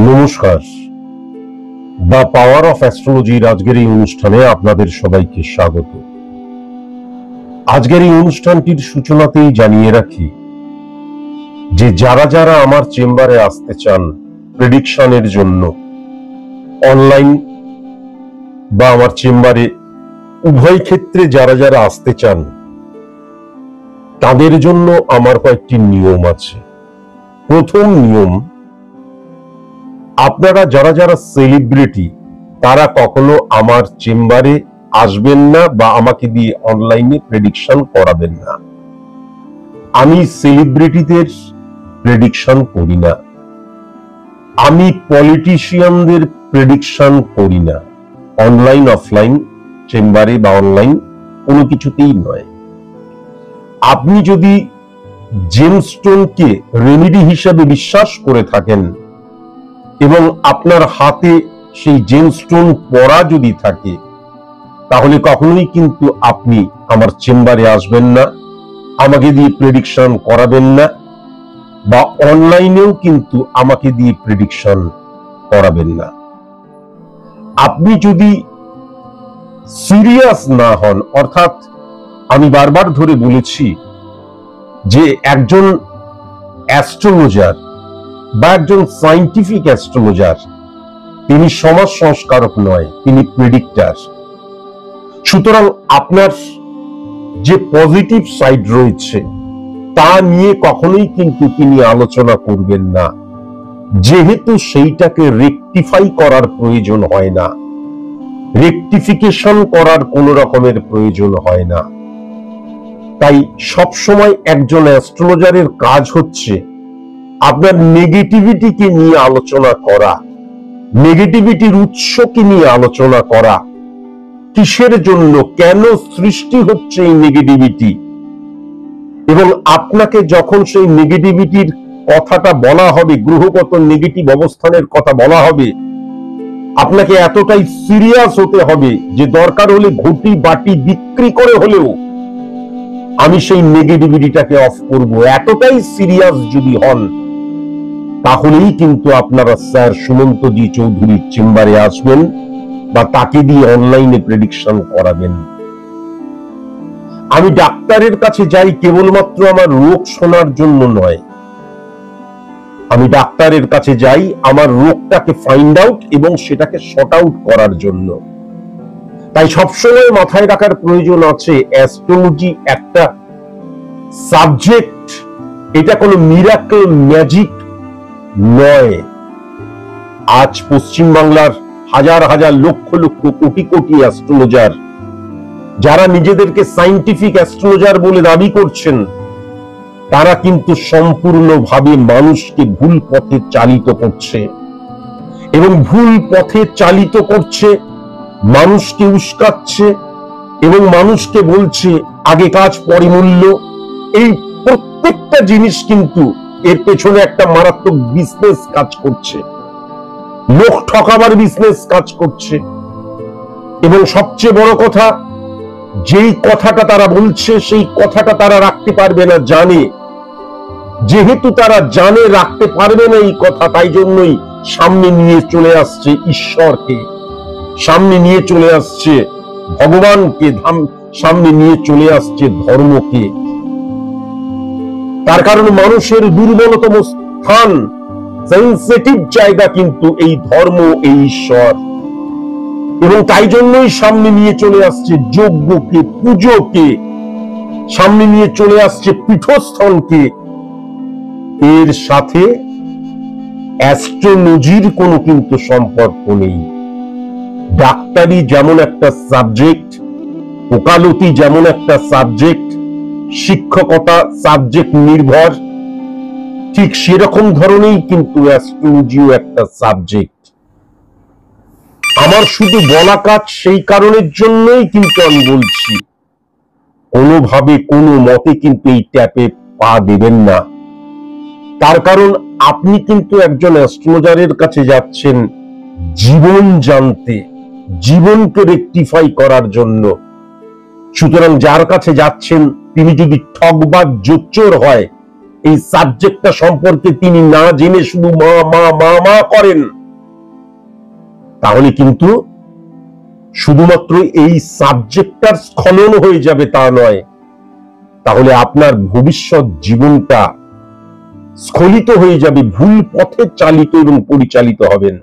নমস্কার। The power of অ্যাস্ট্রোলজির আজকের এই অনুষ্ঠানে আপনাদের সবাইকে স্বাগত। আজকের এই অনুষ্ঠানটির সূচনাতেই জানিয়ে রাখি যে যারা যারা আমার চেম্বারে আসতে চান প্রেডিকশনের জন্য, অনলাইন বা আমার চেম্বারে উভয় ক্ষেত্রে যারা যারা আসতে চান, তাদের জন্য আমার কয়েকটি নিয়ম আছে। প্রথম নিয়ম, আপনারা যারা যারা সেলিব্রিটি তারা কখনো আমার চেম্বারে আসবেন না বা আমাকে দিয়ে অনলাইনে প্রেডিকশন করাবেন না। আমি সেলিব্রিটিদের প্রেডিকশন করি না, আমি পলিটিশিয়ানদের প্রেডিকশন করি না, অনলাইন অফলাইন চেম্বারে বা অনলাইন কোনো কিছুতেই নয়। আপনি যদি জেমস্টোনকে রেমেডি হিসাবে বিশ্বাস করে থাকেন এবং আপনার হাতে সেই জেমস্টোন পড়া যদি থাকে, তাহলে কখনোই কিন্তু আপনি আমার চেম্বারে আসবেন না, আমাকে দিয়ে প্রেডিকশন করাবেন না, বা অনলাইনেও কিন্তু আমাকে দিয়ে প্রেডিকশন করাবেন না। আপনি যদি সিরিয়াস না হন, অর্থাৎ আমি বারবার ধরে বলেছি যে একজন অ্যাস্ট্রোলজার বা একজন সায়েন্টিফিক অ্যাস্ট্রোলজার তিনি সমাজ সংস্কারক নয়, তিনি প্রেডিক্টর। সুতরাং আপনার যে পজিটিভ সাইড রয়েছে তা নিয়ে কখনোই কিন্তু তিনি আলোচনা করবেন না, যেহেতু সেইটাকে রেকটিফাই করার প্রয়োজন হয় না, রেকটিফিকেশন করার কোন রকমের প্রয়োজন হয় না। তাই সবসময় একজন অ্যাস্ট্রোলজারের কাজ হচ্ছে আপনার নেগেটিভিটিকে নিয়ে আলোচনা করা, নেগেটিভিটির উৎসকে নিয়ে আলোচনা করা, কিসের জন্য, কেন সৃষ্টি হচ্ছে এই নেগেটিভিটি, এবং আপনাকে যখন সেই নেগেটিভিটির কথাটা বলা হবে, গ্রহগত নেগেটিভ অবস্থানের কথা বলা হবে, আপনাকে এতটাই সিরিয়াস হতে হবে যে দরকার হলে ঘটি বাটি বিক্রি করে হলেও আমি সেই নেগেটিভিটিটাকে অফ করব। এতটাই সিরিয়াস যদি হন, তাহলেই কিন্তু আপনারা স্যার সুমন্তজি চৌধুরীর চেম্বারে আসবেন বা তাকে দিয়ে অনলাইনে প্রেডিকশন করাবেন। আমি ডাক্তারের কাছে যাই কেবলমাত্র আমার রোগ শোনার জন্য নয়, আমি ডাক্তারের কাছে যাই আমার রোগটাকে ফাইন্ড আউট এবং সেটাকে শর্ট আউট করার জন্য। তাই সবসময় মাথায় রাখার প্রয়োজন আছে, অ্যাস্ট্রোলজি একটা সাবজেক্ট, এটা কোনো মিরাকল ম্যাজিক নয়। আজ পশ্চিমবাংলার হাজার হাজার লক্ষ লক্ষ কোটি কোটি অ্যাস্ট্রোলজার যারা নিজেদেরকে সায়েন্টিফিক অ্যাস্ট্রোলজার বলে দাবি করছেন, তারা কিন্তু সম্পূর্ণভাবে মানুষকে ভুল পথে চালিত করছে, এবং ভুল পথে চালিত করছে, মানুষকে উস্কাচ্ছে এবং মানুষকে বলছে আগে কাজ পরে মূল্য। এই প্রত্যেকটা জিনিস কিন্তু এর পেছনে একটা মারাত্মক বিজনেস কাজ করছে, লোক ঠকাবার বিজনেস কাজ করছে। এবং সবচেয়ে বড় কথা, যেই কথাটা তারা বলছে সেই কথাটা তারা রাখতে পারবে না, জানে। যেহেতু তারা জানে রাখতে পারবে না এই কথা, তাই জন্যই সামনে নিয়ে চলে আসছে ঈশ্বরকে, সামনে নিয়ে চলে আসছে ভগবানকে, সামনে নিয়ে চলে আসছে ধর্মকে। তার কারণ মানুষের দুর্বলতম স্থান, সেন্সিটিভ জায়গা কিন্তু এই ধর্ম, এই ঈশ্বর। এবং তাই জন্যই সামনে নিয়ে চলে আসছে যজ্ঞকে, পুজোকে, সামনে নিয়ে চলে আসছে পীঠস্থানকে। এর সাথে অ্যাস্ট্রোলজির কোনো কিন্তু সম্পর্ক নেই। ডাক্তারি যেমন একটা সাবজেক্ট, ওকালতি যেমন একটা সাবজেক্ট, শিক্ষকতা সাবজেক্ট নির্ভর, ঠিক সেরকম ধরনেরই কিন্তু অ্যাস্ট্রোলজিও একটা সাবজেক্ট। আমার শুধু বলা কাজ সেই কারণের জন্যই কিন্তু আমি বলছি, কোনোভাবে কোনো মতে কিন্তু এই ট্যাপে পা দেবেন না। তার কারণ আপনি কিন্তু একজন অ্যাস্ট্রোলজারের কাছে যাচ্ছেন জীবন জানতে, জীবনকে রেকটিফাই করার জন্য। সুতরাং যার কাছে যাচ্ছেন তিনি যদি ঠকবাজ জোচ্চোর হয়, এই সাবজেক্টটা সম্পর্কে তিনি না জেনে শুধু মা মা মা মা করেন, তাহলে কিন্তু শুধুমাত্র এই সাবজেক্টটার স্খলন হয়ে যাবে তা নয়, তাহলে আপনার ভবিষ্যৎ জীবনটা স্খলিত হয়ে যাবে, ভুল পথে চালিত এবং পরিচালিত হবেন।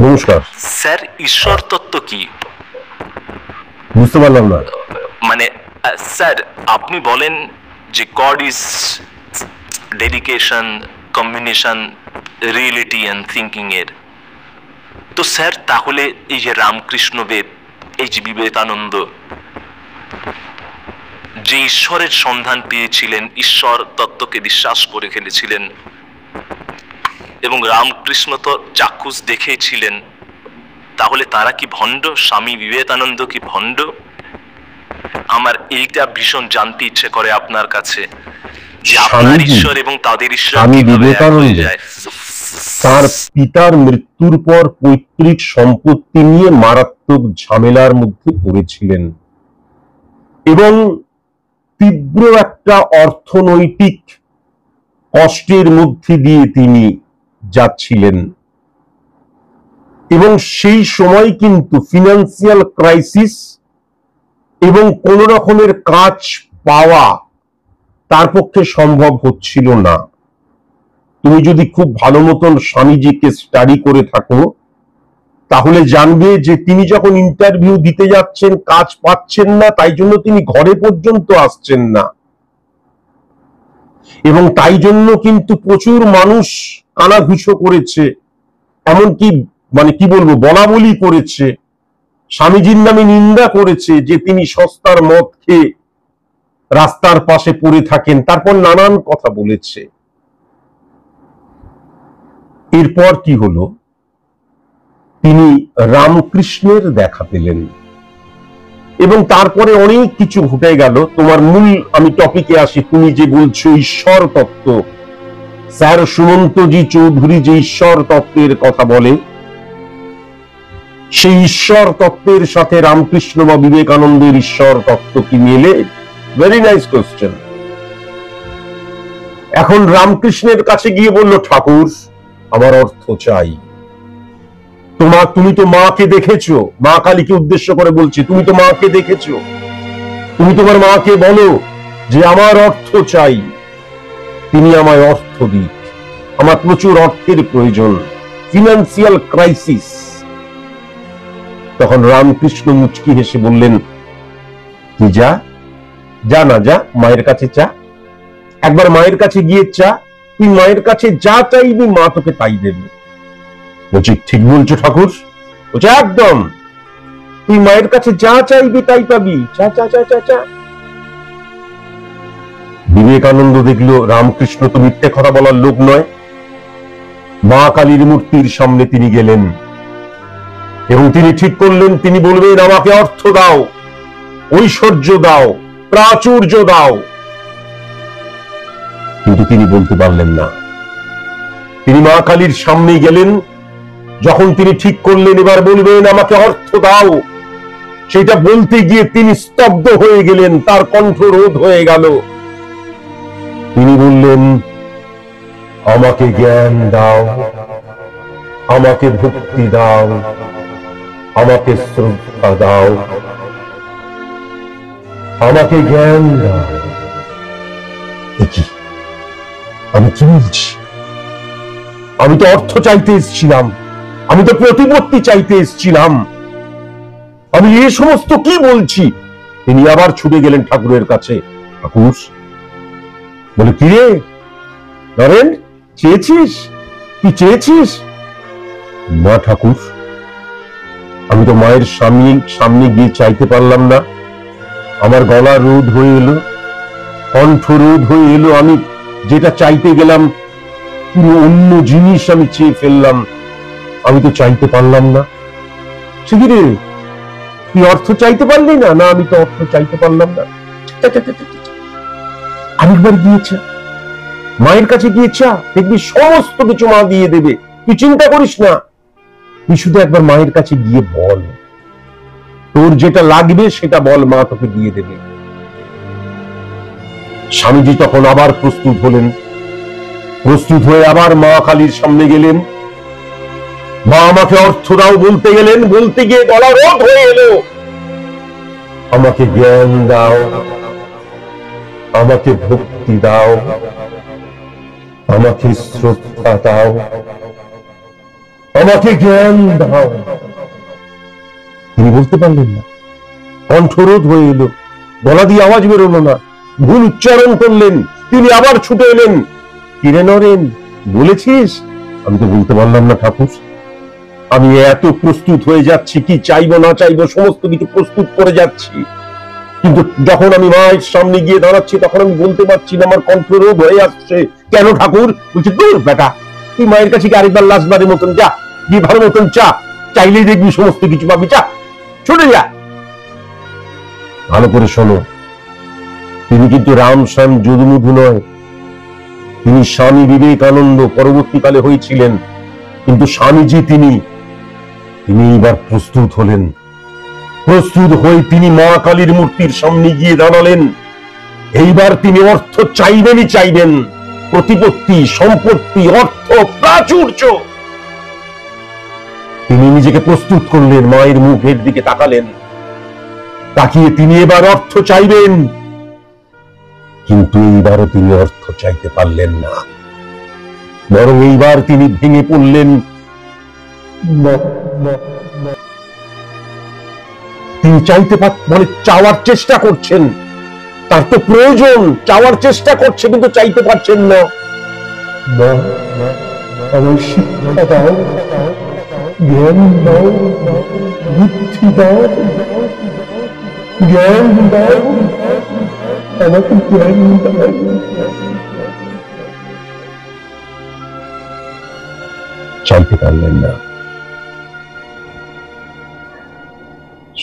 নমস্কার স্যার, ঈশ্বর তত্ত্ব কি? বুঝতে পারলাম না। মানে স্যার, আপনি বলেন যে God is dedication, combination, reality and thinking এর। তো স্যার, তাহলে এই যে রামকৃষ্ণ দেব, এই যে বিবেকানন্দ, যে ঈশ্বরের সন্ধান পেয়েছিলেন, ঈশ্বর তত্ত্বকে বিশ্বাস করে ফেলেছিলেন, এবং রামকৃষ্ণ তো চাক্ষুষ দেখেছিলেন, তাহলে তারা কি ভণ্ড? স্বামী বিবেকানন্দ কি ভণ্ড? আমার এইটা ভীষণ জানতে ইচ্ছে করে আপনার কাছে, যে আপনার ঈশ্বর এবং তাদের ঈশ্বর কিভাবে এক হয়ে যায়। তার পিতার মৃত্যুর পর পৈতৃক সম্পত্তি নিয়ে মারাত্মক ঝামেলার মধ্যে পড়েছিলেন এবং তীব্র একটা অর্থনৈতিক কষ্টের মধ্যে দিয়ে তিনি যাচ্ছিলেন, এবং সেই সময় কিন্তু ফিনান্সিয়াল ক্রাইসিস এবং কোন রকমের কাজ পাওয়া তার পক্ষে সম্ভব হচ্ছিল না। তুমি যদি খুব ভালো মতন স্বামীজিকে স্টাডি করে থাকো, তাহলে জানবে যে তিনি যখন ইন্টারভিউ দিতে যাচ্ছেন, কাজ পাচ্ছেন না, তাই জন্য তিনি ঘরে পর্যন্ত আসছেন না, এবং তাই জন্য কিন্তু প্রচুর মানুষ কানাঘুষো করেছে, এমনকি মানে কি বলবো, বলা বলি করেছে, স্বামীজির নামে নিন্দা করেছে যে তিনি সস্তার মদ খেয়ে রাস্তার পাশে পড়ে থাকেন, তারপর নানান কথা বলেছে। এরপর কি হলো, তিনি রামকৃষ্ণের দেখা পেলেন এবং তারপরে অনেক কিছু ঘটে গেল। তোমার মূল আমি টপিকে আসি। তুমি যে বলছো ঈশ্বর তত্ত্ব, স্যার সুমন্তজি চৌধুরী যে ঈশ্বর তত্ত্বের কথা বলে, সেই ঈশ্বর তত্ত্বের সাথে রামকৃষ্ণ বা বিবেকানন্দের ঈশ্বর তত্ত্ব কি মেলে? Very nice question. এখন রামকৃষ্ণের কাছে গিয়ে বলল, ঠাকুর আমার অর্থ চাই। তুমি তো মাকে দেখেছো, মা কালীকে উদ্দেশ্য করে বলছি, তুমি তো মাকে দেখেছো, তুমি তোমার মাকে বলো যে আমার অর্থ চাই, তিনি আমায় অর্থ দিক, আমার প্রচুর অর্থের প্রয়োজন, ফিনান্সিয়াল ক্রাইসিস। তখন রামকৃষ্ণ মুচকি হেসে বললেন, তুই যা যা না যা, মায়ের কাছে চা, একবার মায়ের কাছে গিয়ে চা, তুই মায়ের কাছে যা চাইবি মা তোকে তাই দেবে। বলছি ঠিক বলছো ঠাকুর? বলছে একদম, তুই মায়ের কাছে যা চাইবি তাই পাবি, চা চা চা চা চা। বিবেকানন্দ দেখলো রামকৃষ্ণ তো মিথ্যে কথা বলার লোক নয়। মা কালীর মূর্তির সামনে তিনি গেলেন এবং তিনি ঠিক করলেন তিনি বলবেন, আমাকে অর্থ দাও, ঐশ্বর্য দাও, প্রাচুর্য দাও। কিন্তু তিনি বলতে পারলেন না। তিনি মা কালীর সামনে গেলেন, যখন তিনি ঠিক করলেন এবার বলবেন আমাকে অর্থ দাও, সেটা বলতে গিয়ে তিনি স্তব্ধ হয়ে গেলেন, তার কণ্ঠ রোধ হয়ে গেল। তিনি বললেন, আমাকে জ্ঞান দাও, আমাকে ভক্তি দাও, আমাকে শ্রদ্ধা দাও, আমাকে জ্ঞান দাও। আমি কি বলছি? আমি তো অর্থ চাইতে এসেছিলাম, আমি তো প্রতিপত্তি চাইতে এসেছিলাম, আমি এই সমস্ত কি বলছি? তিনি আবার ছুটে গেলেন ঠাকুরের কাছে। ঠাকুর বলে, কি রে নরেন, চেয়েছিস? কি চেয়েছিস? মা ঠাকুর, আমি তো মায়ের সামনে গিয়ে চাইতে পারলাম না, আমার গলা রোধ হয়ে এলো, কণ্ঠ রোধ হয়ে এলো, আমি যেটা চাইতে গেলাম পুরো অন্য জিনিস আমি চেয়ে ফেললাম, আমি তো চাইতে পারলাম না। সে কি রে, তুই অর্থ চাইতে পারলি না? না, আমি তো অর্থ চাইতে পারলাম না। আরেকবার গিয়েছে, মায়ের কাছে গিয়েছে, দেখবি সমস্ত কিছু মা দিয়ে দেবে, তুই চিন্তা করিস না, তুই শুধু একবার মায়ের কাছে গিয়ে বল, তোর যেটা লাগবে সেটা বল, মা তোকে দিয়ে দেবে। স্বামীজি তখন আবার প্রস্তুত হলেন, প্রস্তুত হয়ে আবার মা কালীর সামনে গেলেন। মা আমাকে অর্থ দাও বলতে গেলেন, বলতে গিয়ে গলা রোধ হয়ে এলো, আমাকে জ্ঞান দাও, আমাকে ভক্তি দাও, আমাকে শ্রদ্ধা দাও, আমাকে জ্ঞান দাও। তিনি বলতে পারলেন না, কণ্ঠরোধ হয়ে এলো, গলা দিয়ে আওয়াজ বেরোলো না, ভুল উচ্চারণ করলেন। তিনি আবার ছুটে এলেন, কিরে নরেন বলেছিস? আমি তো বলতে পারলাম না ঠাকুর, আমি এত প্রস্তুত হয়ে যাচ্ছি, কি চাইবো না চাইবো সমস্ত কিছু প্রস্তুত করে যাচ্ছি, কিন্তু যখন আমি মায়ের সামনে গিয়ে দাঁড়াচ্ছি তখন আমি বলতে পারছি না, আমার কণ্ঠরোধ হয়ে আসছে। কেন ঠাকুর? বলছি, দূর বেটা, তুই মায়ের কাছে গিয়ে আরেকবার লাস্টবারের মতন যা, গিয়ে ভালো মতন চা, চাইলেই দেখবি সমস্ত কিছু পাবি, চা, ছুটে যা। ভালো করে শোনো, তিনি কিন্তু রাম শ্যাম যদুমধু নয়, তিনি স্বামী বিবেকানন্দ পরবর্তীকালে হয়েছিলেন। কিন্তু স্বামীজি তিনি এইবার প্রস্তুত হলেন, প্রস্তুত হয়ে তিনি মা কালীর মূর্তির সামনে গিয়ে দাঁড়ালেন। এইবার তিনি অর্থ চাইবেনই চাইবেন, প্রতিপত্তি, সম্পত্তি, অর্থ, প্রাচুর্য। তিনি নিজেকে প্রস্তুত করলেন, মায়ের মুখের দিকে তাকালেন, তাকিয়ে তিনি এবার অর্থ চাইবেন। কিন্তু এইবারও তিনি অর্থ চাইতে পারলেন না, বরং এইবার তিনি ভেঙে পড়লেন। তিনি চাইতে মানে চাওয়ার চেষ্টা করছেন, তার তো প্রয়োজন, চাওয়ার চেষ্টা করছে কিন্তু চাইতে পারছেন না। আমার শিক্ষা দাও, জ্ঞান দাও, বুদ্ধি দাও, জ্ঞান দাও, আমাকে জ্ঞান দাও। চাইতে পারলেন না।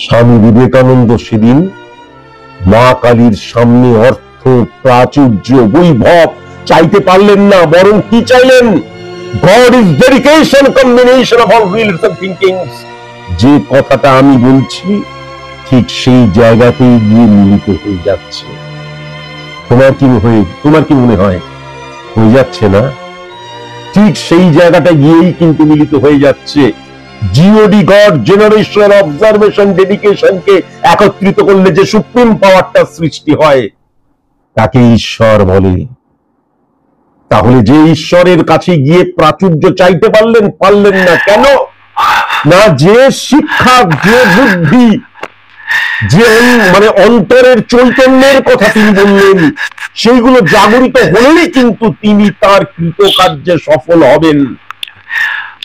স্বামী বিবেকানন্দ সেদিন মা কালীর সামনে অর্থ, প্রাচুর্য, বৈভব চাইতে পারলেন না, বরং কি চাইলেন? God is dedication, combination of all real thinkings। যে কথাটা আমি বলছি ঠিক সেই জায়গাতেই গিয়ে মিলিত হয়ে যাচ্ছে। তোমার কি মনে হয় হয়ে যাচ্ছে না? ঠিক সেই জায়গাটা গিয়েই কিন্তু মিলিত হয়ে যাচ্ছে। জিওডি, গড, জেনারেশন, অবজারভেশন, ডেডিকেশনকে একত্রিত করলে যে সুপ্রিম পাওয়ারটা সৃষ্টি হয় তাকে ঈশ্বর বলে। তাহলে যে ঈশ্বরের কাছে গিয়ে প্রাচুর্য চাইতে পারলেন না, কেন না? যে শিক্ষা, যে বুদ্ধি, যে মানে অন্তরের চৈতন্যের কথা তিনি বললেন, সেইগুলো জাগরিত হলেই কিন্তু তিনি তার কৃতকার্যে সফল হবেন।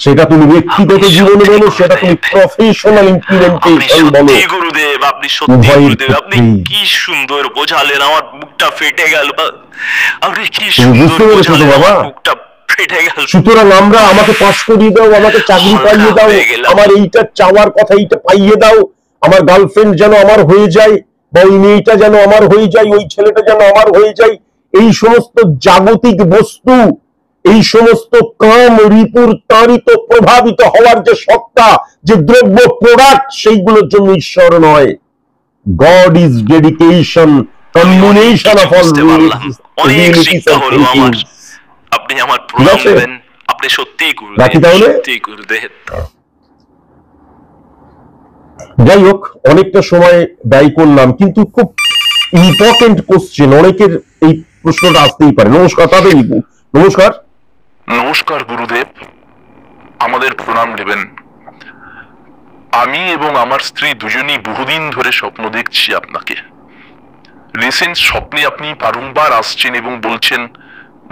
সেটা তুমি ব্যক্তিগত জীবনে বলো, সেটা তুমি প্রফেশনাল ইমপ্লিমেন্টেশন বলো। গুরুদেব, আপনি সত্যি গুরুদেব, আপনি কি সুন্দর বোঝালেন, আমার বুকটা ফেটে গেল। আপনি কি সুন্দর বোঝালেন, আমার বুকটা ফেটে গেল। সুতরাং আমরা, আমাকে পাস করিয়ে দাও, আমাকে চাকরি পাইয়ে দাও, আমার এইটা চাওয়ার কথা এইটা পাইয়ে দাও, আমার গার্লফ্রেন্ড যেন আমার হয়ে যায়, বা ওই মেয়েটা যেন আমার হয়ে যায়, ওই ছেলেটা যেন আমার হয়ে যায়, এই সমস্ত জাগতিক বস্তু, এই সমস্ত কাম, রিপুর তাড়িত প্রভাবিত হওয়ার যে সত্তা, যে দ্রব্য, প্রোডাক্ট, সেইগুলোর জন্য ঈশ্বর নয়। God is dedication, combination of all realities of thinking. আপনি আমার প্রণাম দেবেন, আপনি সত্যিই গুরুদেব, সত্যিই গুরুদেব। যাই হোক, অনেকটা সময় ব্যয় করলাম, কিন্তু খুব ইম্পর্টেন্ট কোশ্চেন, অনেকের এই প্রশ্নটা আসতেই পারে। নমস্কার তাদের, নমস্কার। নমস্কার গুরুদেব, আমাদের প্রণাম নেবেন। আমি এবং আমার স্ত্রী দুজনেই বহুদিন ধরে স্বপ্ন দেখছি আপনাকে। রিসেন্ট স্বপ্নে আপনি বারংবার আসছেন এবং বলছেন,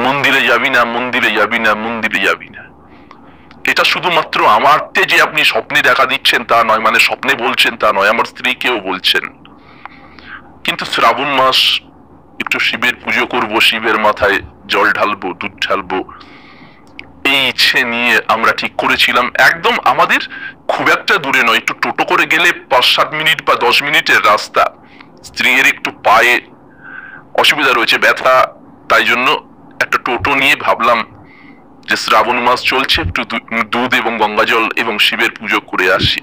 মন্দিরে যাবি না, মন্দিরে যাবি না, মন্দিরে যাবি না। এটা শুধুমাত্র আমারতে যে আপনি স্বপ্নে দেখা দিচ্ছেন তা নয়, মানে স্বপ্নে বলছেন তা নয়, আমার স্ত্রীকেও বলছেন। কিন্তু শ্রাবণ মাস, একটু শিবের পুজো করব, শিবের মাথায় জল ঢালবো, দুধ ঢালবো, এই ইচ্ছে নিয়ে আমরা ঠিক করেছিলাম। একদম আমাদের খুব একটা দূরে নয়, একটু টোটো করে গেলে 5-7 মিনিট বা 10 মিনিটের রাস্তা। স্ত্রীর একটু পায়ে অসুবিধা রয়েছে, ব্যথা, তাই জন্য একটা টোটো নিয়ে ভাবলাম যে শ্রাবণ মাস চলছে, একটু দুধ এবং গঙ্গাজল এবং শিবের পুজো করে আসি।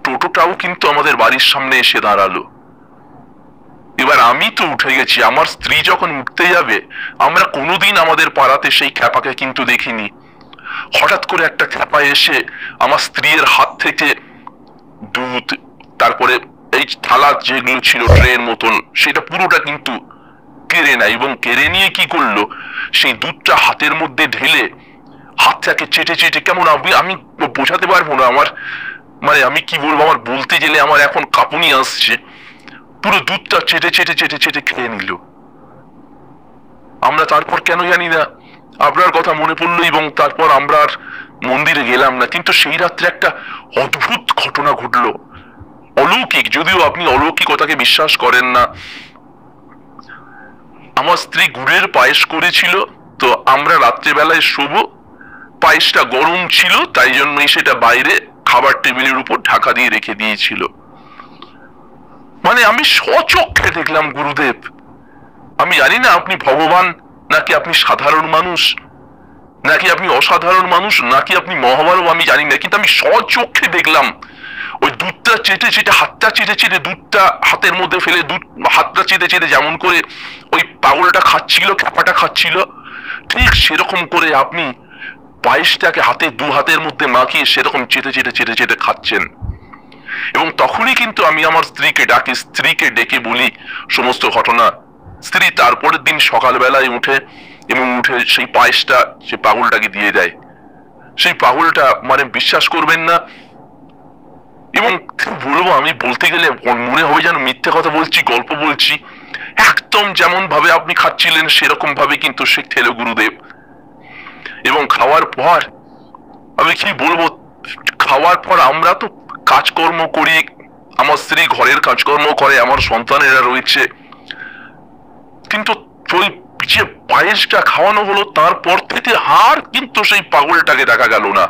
টোটোটাও কিন্তু আমাদের বাড়ির সামনে এসে দাঁড়ালো এবার আমি তো উঠে গেছি, আমার স্ত্রী যখন উঠতে যাবে, আমরা কোনোদিন আমাদের পাড়াতে সেই খ্যাপাকে কিন্তু দেখিনি। হঠাৎ করে একটা খ্যাপা এসে আমার স্ত্রীর হাত থেকে দুধ, তারপরে এই থালা যেগুলো ছিল ট্রের মতন, সেটা পুরোটা কিন্তু কেড়ে নেয়, এবং কেড়ে নিয়ে কি করলো, সেই দুধটা হাতের মধ্যে ঢেলে হাতটাকে চেটে চেটে, কেমন আমি বোঝাতে পারবো না, আমার মানে আমি কি বলবো, আমার বলতে গেলে আমার এখন কাঁপুনি আসছে। পুরো দুধটা চেটে চেটে চেটে চেটে খেয়ে নিল। আমরা তারপর কেন জানি না আপনার কথা মনে পড়লো, এবং তারপর আমরা আর মন্দিরে গেলাম না। কিন্তু সেই রাত্রে একটা অদ্ভুত ঘটনা ঘটলো, অলৌকিক, যদিও আপনি অলৌকিকতাকে বিশ্বাস করেন না। আমার স্ত্রী গুড়ের পায়েস করেছিল, তো আমরা রাত্রেবেলায় শোবো, পায়েসটা গরম ছিল, তাই জন্যই সেটা বাইরে খাবার টেবিলের উপর ঢাকা দিয়ে রেখে দিয়েছিল। মানে আমি স্বচক্ষে দেখলাম গুরুদেব। আমি জানি না আপনি ভগবান নাকি আপনি সাধারণ মানুষ, নাকি আপনি অসাধারণ মানুষ, নাকি আপনি মহামানব, আমি জানি না, কিন্তু আমি স্বচক্ষে দেখলাম ওই দুধটা চেটে চেটে, হাতটা চেটে চেটে, দুধটা হাতের মধ্যে ফেলে দুধ হাতটা চেটে চেটে যেমন করে ওই পাগলটা খাচ্ছিল, খ্যাপাটা খাচ্ছিল, ঠিক সেরকম করে আপনি পায়েসটাকে দু হাতের মধ্যে মাখিয়ে সেরকম চেটে চেটে চেটে চেটে খাচ্ছেন। এবং তখনই কিন্তু আমি আমার স্ত্রীকে ডেকে বলি সমস্ত ঘটনা। স্ত্রী তারপরের দিন সকালবেলায় উঠে সেই পায়েসটা সে পাগলটাকে দিয়ে দেয়। সেই পাগলটা মানে বিশ্বাস করবেন না, এবং বলবো, আমি বলতে গেলে মনে হবে যেন মিথ্যে কথা বলছি, গল্প বলছি। একদম যেমন ভাবে আপনি খাচ্ছিলেন সেরকম ভাবে কিন্তু সে খেলো গুরুদেব। এবং খাওয়ার পর আমি কি বলবো, খাওয়ার পর আমরা তো কাজকর্ম করি, আমার স্ত্রী ঘরের কাজকর্ম করে, আমার সন্তানেরা রয়েছে, কিন্তু ওই যে পায়েসটা খাওয়ানো হলো তারপর থেকে আর কিন্তু সেই পাগলটাকে দেখা গেল না।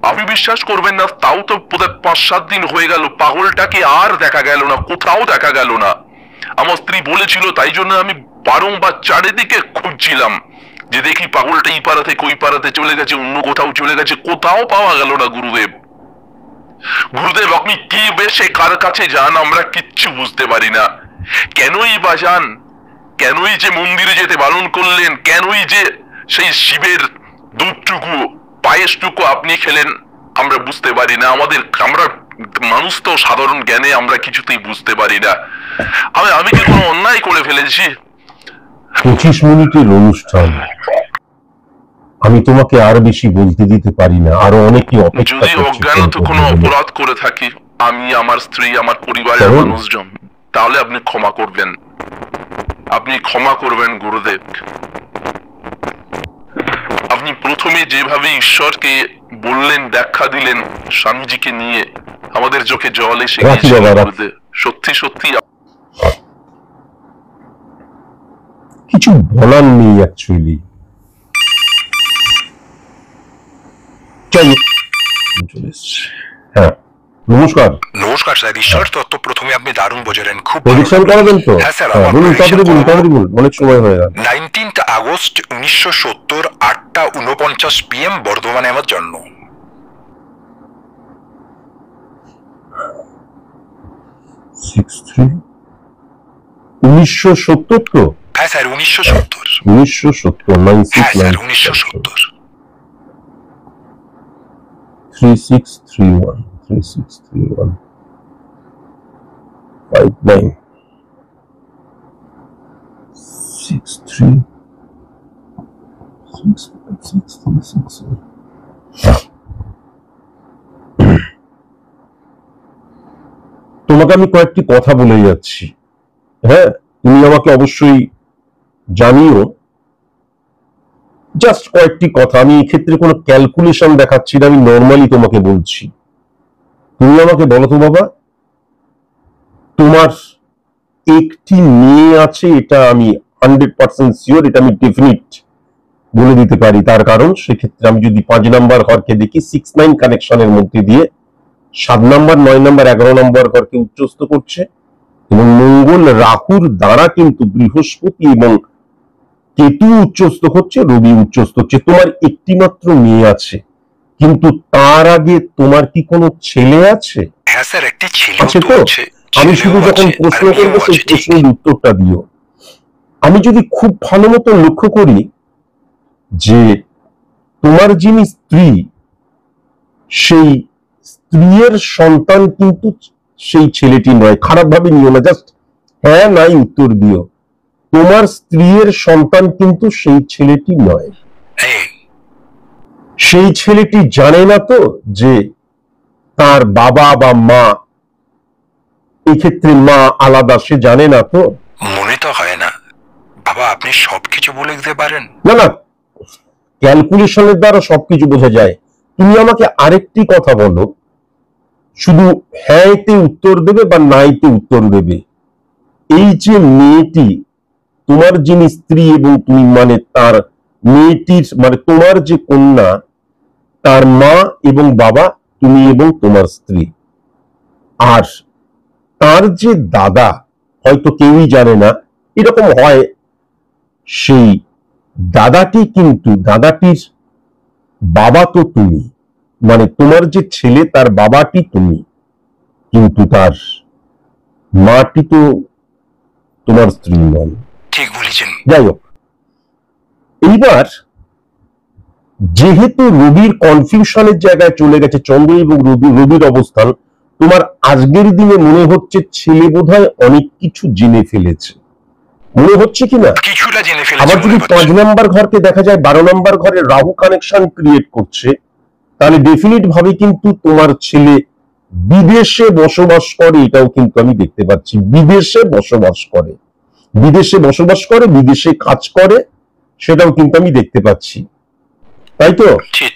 আপনি বিশ্বাস করবেন না, তাও তো বোধহয় 5-7 দিন হয়ে গেল, পাগলটাকে আর দেখা গেল না, কোথাও দেখা গেল না। আমার স্ত্রী বলেছিল, তাই জন্য আমি বারংবার চারিদিকে খুঁজছিলাম যে দেখি পাগলটা এই পাড়া থেকে ওই পাড়াতে চলে গেছে, অন্য কোথাও চলে গেছে, কোথাও পাওয়া গেল না। গুরুদেব আপনি কি বেশে কার কাছে যান আমরা কিচ্ছু বুঝতে পারি না। কেনই বা যান, কেনই যে মন্দিরে যেতে বারণ করলেন, কেনই যে সেই শিবের দুধটুকু পায়েসটুকু আপনি খেলেন, আমরা বুঝতে পারি না। আমরা মানুষ তো, সাধারণ জ্ঞানে আমরা কিছুতেই বুঝতে পারি না। আমি কি কোনো অন্যায় করে ফেলেছি? 25 মিনিটের অনুষ্ঠান, আমি তোমাকে আর বেশি বলতে দিতে পারি না, আরো অনেকে অপেক্ষা করছে। যদি অজ্ঞানত কোনো অপরাধ করে থাকি আমি, আমার স্ত্রী, আমার পরিবারের মানুষজন, তাহলে আপনি ক্ষমা করবেন, আপনি ক্ষমা করবেন গুরুদেব। আপনি প্রথমে যেভাবে ঈশ্বরকে বললেন, ব্যাখ্যা দিলেন স্বামীজিকে নিয়ে, আমাদের চোখে জল এসে গেছে গুরুদেব। সত্যি সত্যি কিছু বলার নেই অ্যাকচুয়ালি। হ্যাঁ, নমস্কার। নমস্কার স্যার, ঈশ্বর তত্ত্ব প্রথমে আপনি দারুণ বোঝালেন, খুব প্রেডিকশন করাবেন তো? হ্যাঁ স্যার, তাড়াতাড়ি বলুন, অনেক সময় হয়ে গেল। 19 আগস্ট 1970 8:49 PM বর্ধমানে আমার জন্ম। 1970 তো? হ্যাঁ স্যার, 1970। 1970, হ্যাঁ স্যার, 1970। 3631 3631 59 63 636. তোমাকে আমি কয়েকটি কথা বলে যাচ্ছি, হ্যাঁ, তুমি আমাকে অবশ্যই জানিও। জাস্ট কয়েকটি কথা, আমি এক্ষেত্রে কোনো ক্যালকুলেশন দেখাচ্ছি না, আমি নর্মালি তোমাকে বলছি। তুমি আমাকে বলো তো বাবা, তোমার একটি মেয়ে আছে, এটা আমি 100% শিওর, এটা আমি ডেফিনিট বলে দিতে পারি। তার কারণ সেক্ষেত্রে আমি যদি 5 নাম্বার ঘরকে দেখি 6-9 কানেকশনের মধ্যে দিয়ে 7 নাম্বার, 9 নাম্বার, 11 নাম্বার ঘরকে উচ্চস্থ করছে, এবং মঙ্গল রাহুর দ্বারা কিন্তু বৃহস্পতি এবং কেতু উচ্চস্থ হচ্ছে, রবি উচ্চস্থ হচ্ছে। তোমার একটি মাত্র মেয়ে আছে, কিন্তু তার আগে তোমার কি কোনো ছেলে আছে? হ্যাঁ স্যার, একটি ছেলে আছে তো? আমি শুধু যখন প্রশ্ন করবো সেই প্রশ্নের উত্তরটা দিও। আমি যদি খুব ভালো মতো লক্ষ্য করি যে তোমার যিনি স্ত্রী, সেই স্ত্রীর সন্তান কিন্তু সেই ছেলেটি নয়। খারাপ ভাবে নিও না, জাস্ট হ্যাঁ নাই উত্তর দিও। তোমার স্ত্রীর সন্তান কিন্তু সেই ছেলেটি নয়। সেই ছেলেটি জানে না তো যে তার বাবা বা মা, এক্ষেত্রে মা আলাদা, সে জানে না তো? মনে তো হয় না বাবা, আপনি সবকিছু বলে দিতে পারেন। না না, ক্যালকুলেশনের দ্বারা সবকিছু বোঝা যায়। তুমি আমাকে আরেকটি কথা বলো, শুধু হ্যাঁতে উত্তর দেবে বা নাইতে উত্তর দেবে। এই যে মেয়েটি, তোমার যিনি স্ত্রী এবং তুমি, মানে তার মেয়েটির, মানে তোমার যে কন্যা, তার মা এবং বাবা তুমি এবং তোমার স্ত্রী, আর তার যে দাদা, হয়তো কেউই জানে না, এরকম হয়, সেই দাদাটি কিন্তু, দাদাটির বাবা তো তুমি, মানে তোমার যে ছেলে তার বাবাটি তুমি, কিন্তু তার মাটি তো তোমার স্ত্রী নন। ঠিক বলেছেন। যাই হোক, এইবার যেহেতু রবির কনফিউশনের জায়গায় চলে গেছে, চন্দ্র এবং রবির অবস্থান, তোমার আজকের দিনে মনে হচ্ছে ছেলে বোধহয় অনেক কিছু জেনে ফেলেছে, মনে হচ্ছে কিনা? কিছুটা জেনে ফেলেছে। আবার যদি 5 নম্বর ঘরকে দেখা যায়, 12 নম্বর ঘরে রাহু কানেকশন ক্রিয়েট করছে, তাহলে ডেফিনিট ভাবে কিন্তু তোমার ছেলে বিদেশে বসবাস করে, এটাও কিন্তু আমি দেখতে পাচ্ছি। বিদেশে বসবাস করে, বিদেশে বসবাস করে, বিদেশে কাজ করে, সেটাও কিন্তু আমি দেখতে পাচ্ছি, তাই তো?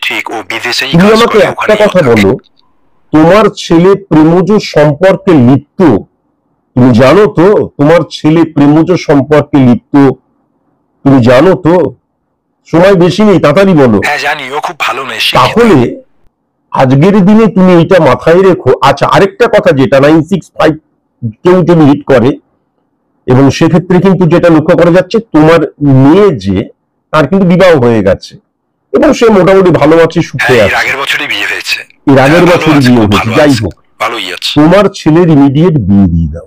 ঠিক, ও বিদেশেই তুমি কাজ আমাকে করে। একটা কথা বলো, তোমার ছেলে প্রেমজ সম্পর্কে লিপ্ত? তুমি জানো তো তোমার ছেলে প্রেমজ সম্পর্কে লিপ্ত? তুমি জানো তো? সময় বেশি নেই, তাড়াতাড়ি বলো। হ্যাঁ জানি, ও খুব ভালো মেয়ে। তাহলে আজকের দিনে তুমি এটা মাথায় রেখো। আচ্ছা, আরেকটা কথা, যেটা 965 কেউ যদি হিট করে, এবং সেক্ষেত্রে কিন্তু যেটা লক্ষ্য করা যাচ্ছে, তোমার মেয়ে যে, তার কিন্তু বিবাহ হয়ে গেছে এবং সে মোটামুটি ভালো আছে, সুখে আছে। এর আগের বছরই বিয়ে হয়েছে। এর আগের বছরই বিয়ে হয়েছে। যাই হোক, ভালোই আছে। তোমার ছেলের ইমিডিয়েট বিয়ে দিয়ে দাও,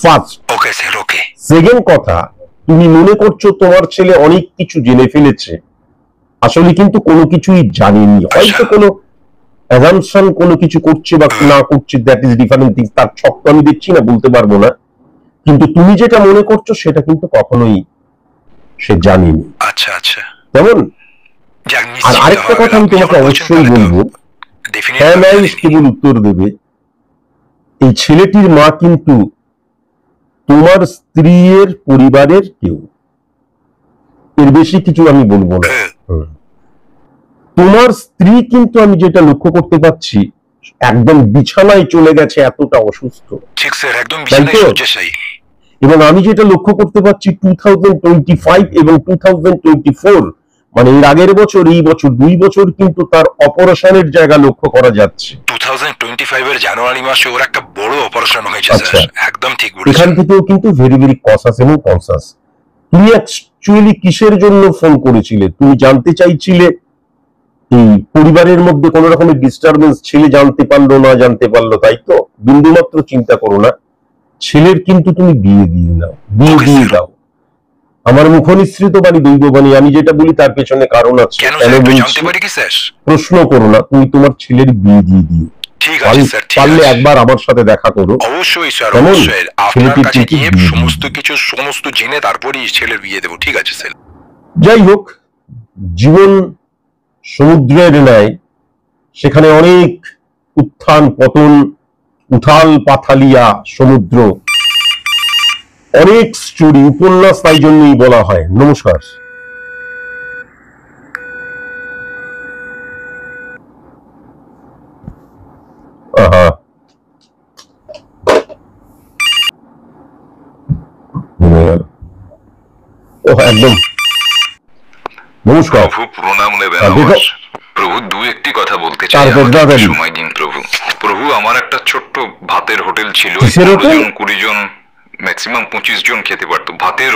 ফার্স্ট। ওকে স্যার, ওকে। সেকেন্ড কথা, তুমি মনে করছো তোমার ছেলে অনেক কিছু জেনে ফেলেছে, আসলে কিন্তু কোনো কিছুই জানেনি। হয়তো কোনো অ্যাজাম্পশন কোনো কিছু করছে বা না করছে, দ্যাট ইজ ডিফারেন্ট থিংস। তার ছক তো আমি দেখছি না, বলতে পারবো না, কিন্তু তুমি যেটা মনে করছো সেটা কিন্তু কখনোই সে জানেনি। আচ্ছা আচ্ছা, কেমন? আর আরেকটা কথা আমি তোমাকে অবশ্যই বলবো, হ্যাঁ নাই কেবল উত্তর দেবে। এই ছেলেটির মা কিন্তু তোমার স্ত্রীর পরিবারের কেউ, এর বেশি কিছু আমি বলবো না। তোমার স্ত্রী কিন্তু আমি যেটা লক্ষ্য করতে পাচ্ছি, একদম বিছানায় চলে গেছে, এতটা অসুস্থ। ঠিক স্যার, একদম বিছানায় শয্যাশায়ী। এবং আমি যেটা লক্ষ্য করতে পাচ্ছি, 2025 এবং 2024, মানে এর আগের বছর, এই বছর, 2 বছর কিন্তু তার অপারেশনের জায়গা লক্ষ্য করা যাচ্ছে। 2025 এর জানুয়ারি মাসে ওর একটা বড় অপারেশন হয়েছে স্যার। একদম ঠিক বলেছেন। এখান থেকেও কিন্তু ভেরি ভেরি কসাস এবং কনসাস। তুমি অ্যাকচুয়ালি কিসের জন্য ফোন করেছিলে? তুমি জানতে চাইছিলে এই পরিবারের মধ্যে কোন রকমের ডিস্টারবেন্স, ছেলে জানতে পারলো না জানতে পারলো, তাই তো? বিন্দুমাত্র চিন্তা করো না, ছেলের কিন্তু তুমি বিয়ে দিয়ে নাও, বিয়ে দিয়ে দাও। আমার মুখনিসৃত বাণী দৈববাণী, আমি যেটা বলি তার পেছনে কারণ আছে। কেন বলছি প্রশ্ন করো না, তুমি তোমার ছেলের বিয়ে দিয়ে দিও। ঠিক আছে স্যার, পারলে একবার আমার সাথে দেখা করো। অবশ্যই স্যার, অবশ্যই। আপনার কাছে গিয়ে সমস্ত জেনে তারপরেই ছেলের বিয়ে দেব। ঠিক আছে স্যার। যাই হোক, জীবন সমুদ্রের ন্যায়, সেখানে অনেক উত্থান পতন, উথাল পাথালিয়া সমুদ্র, অনেক স্টোরি, উপন্যাস তাই জন্যই বলা হয়। নমস্কার। একদম নমস্কার। প্রভু প্রণাম নেবেন। প্রভু দু একটি কথা বলতে চাই, সময় দিন প্রভু। প্রভু আমার একটা ছোট্ট ভাতের হোটেল ছিল, 20 জন ম্যাক্সিমাম 25 জন খেতে পারতো। ভাতের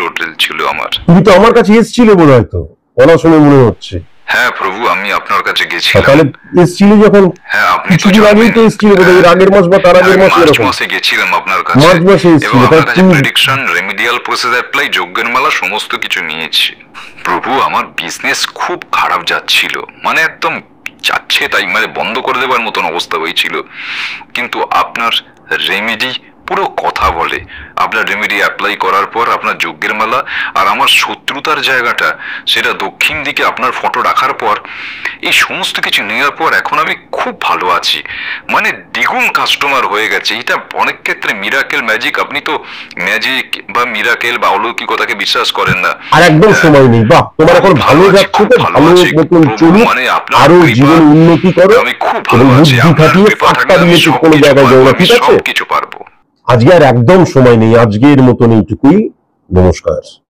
হোটেল ছিল আমার। তুমি তো আমার কাছে এসেছিলে বোধ হয়, তো বলার সময় মনে হচ্ছে। হ্যাঁ প্রভু, আমি আপনার কাছে গেছিলাম। তাহলে এসেছিল যখন? হ্যাঁ, আপনি কিছুদিন আগেই তো এসেছিল, এর আগের মাস বা তার আগের মাস, মার্চ মাসে গেছিলাম আপনার কাছে। মার্চ মাসে এসেছিল। আপনার কাছে প্রেডিকশন, রেমিডিয়াল প্রসেস অ্যাপ্লাই, যজ্ঞের মালা সমস্ত কিছু নিয়েছি। প্রভু, আমার বিজনেস খুব খারাপ যাচ্ছিল, মানে একদম যাচ্ছে তাই, মানে বন্ধ করে দেওয়ার মতন অবস্থা হয়েছিল। কিন্তু আপনার রেমেডি পুরো কথা বলে। আপনার রেমেডি অ্যাপ্লাই করার পর আপনার যজ্ঞের মালা আর আমার শত্রুতার জায়গাটা, সেটা দক্ষিণ দিকে আপনার ফটো রাখার পর, এই সমস্ত কিছু নেওয়ার পর এখন আমি খুব ভালো আছি, মানে দ্বিগুণ কাস্টমার হয়ে গেছে। এটা অনেক ক্ষেত্রে মিরাকেল ম্যাজিক। আপনি তো ম্যাজিক বা মিরাকেল বা অলৌকিকতাকে বিশ্বাস করেন না। আর একদম সময় নেই। বাহ, তোমার এখন ভালো যাচ্ছে, তো ভালো মতন চলুক, মানে আরো জীবন উন্নতি করো, আমি খুব ভালো আছি। আপনার কৃপা থাকলে আমি কোনো জায়গায় যাবো না, ঠিক আছে? কিছু পারবো। আজকে আর একদম সময় নেই, আজকের মতন এইটুকুই। নমস্কার।